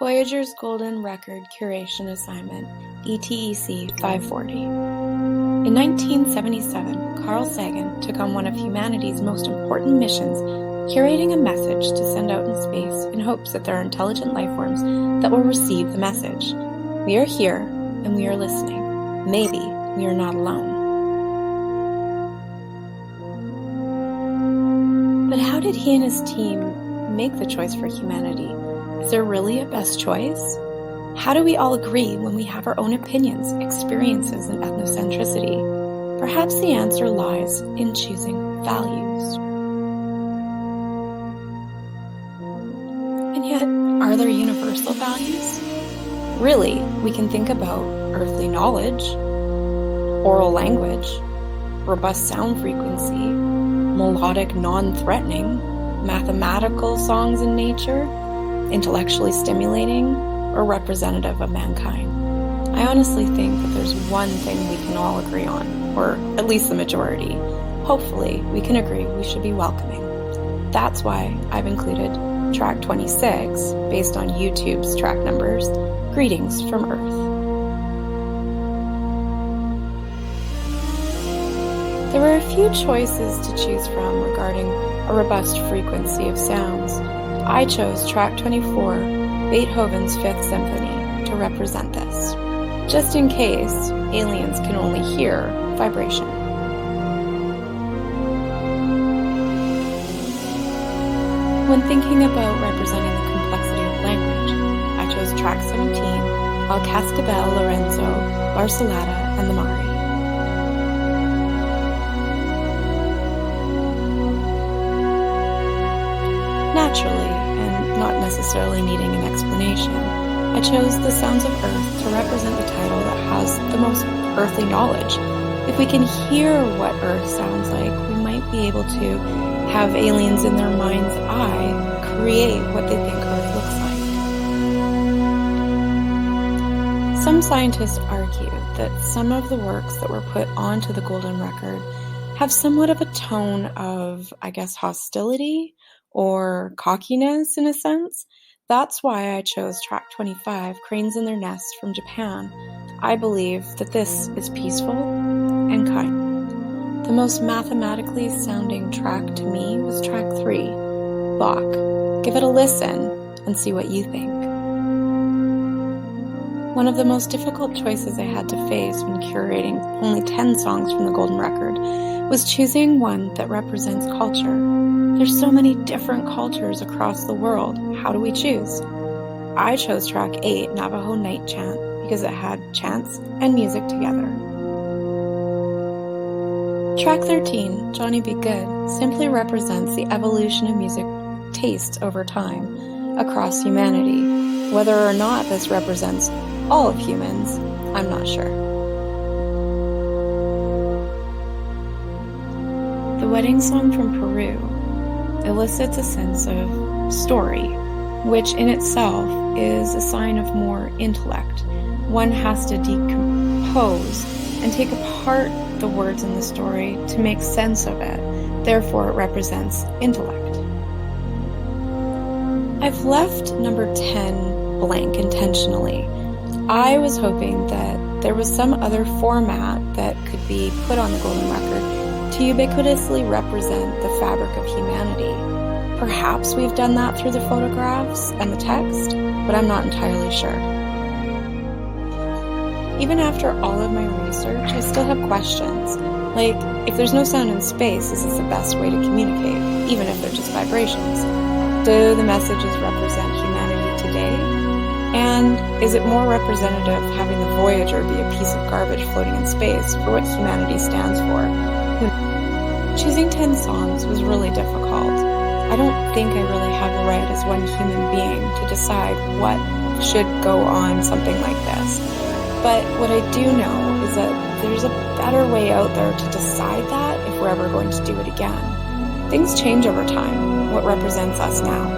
Voyager's Golden Record Curation Assignment, ETEC 540. In 1977, Carl Sagan took on one of humanity's most important missions, curating a message to send out in space in hopes that there are intelligent life forms that will receive the message. We are here, and we are listening. Maybe we are not alone. But how did he and his team make the choice for humanity? Is there really a best choice? How do we all agree when we have our own opinions, experiences, and ethnocentricity? Perhaps the answer lies in choosing values. And yet, are there universal values? Really, we can think about earthly knowledge, oral language, robust sound frequency, melodic non-threatening, mathematical songs in nature, intellectually stimulating, or representative of mankind. I honestly think that there's one thing we can all agree on, or at least the majority. Hopefully, we can agree we should be welcoming. That's why I've included track 26, based on YouTube's track numbers, Greetings from Earth. There were a few choices to choose from regarding a robust frequency of sounds. I chose track 24, Beethoven's Fifth Symphony, to represent this, just in case aliens can only hear vibration. When thinking about representing the complexity of language, I chose track 17, El Cascabel, Lorenzo, Barcelata, and the Mari. Naturally, and not necessarily needing an explanation, I chose the sounds of Earth to represent the title that has the most earthly knowledge. If we can hear what Earth sounds like, we might be able to have aliens in their mind's eye create what they think Earth looks like. Some scientists argue that some of the works that were put onto the Golden Record have somewhat of a tone of, hostility or cockiness in a sense. That's why I chose track 25, Cranes in Their Nests from Japan. I believe that this is peaceful and kind. The most mathematically sounding track to me was track 3, Bach. Give it a listen and see what you think. One of the most difficult choices I had to face when curating only 10 songs from the Golden Record was choosing one that represents culture. There's so many different cultures across the world. How do we choose? I chose track 8, Navajo Night Chant, because it had chants and music together. Track 13, Johnny Be Good, simply represents the evolution of music tastes over time across humanity. Whether or not this represents all of humans, I'm not sure. The wedding song from Peru elicits a sense of story, which in itself is a sign of more intellect. One has to decompose and take apart the words in the story to make sense of it. Therefore, it represents intellect. I've left number 10 blank intentionally. I was hoping that there was some other format that could be put on the Golden Record to ubiquitously represent the fabric of humanity. Perhaps we've done that through the photographs and the text, but I'm not entirely sure. Even after all of my research, I still have questions. Like, if there's no sound in space, is this the best way to communicate, even if they're just vibrations? Do the messages represent humanity today? And is it more representative having the Voyager be a piece of garbage floating in space for what humanity stands for? Choosing 10 songs was really difficult. I don't think I really have the right as one human being to decide what should go on something like this. But what I do know is that there's a better way out there to decide that if we're ever going to do it again. Things change over time, what represents us now.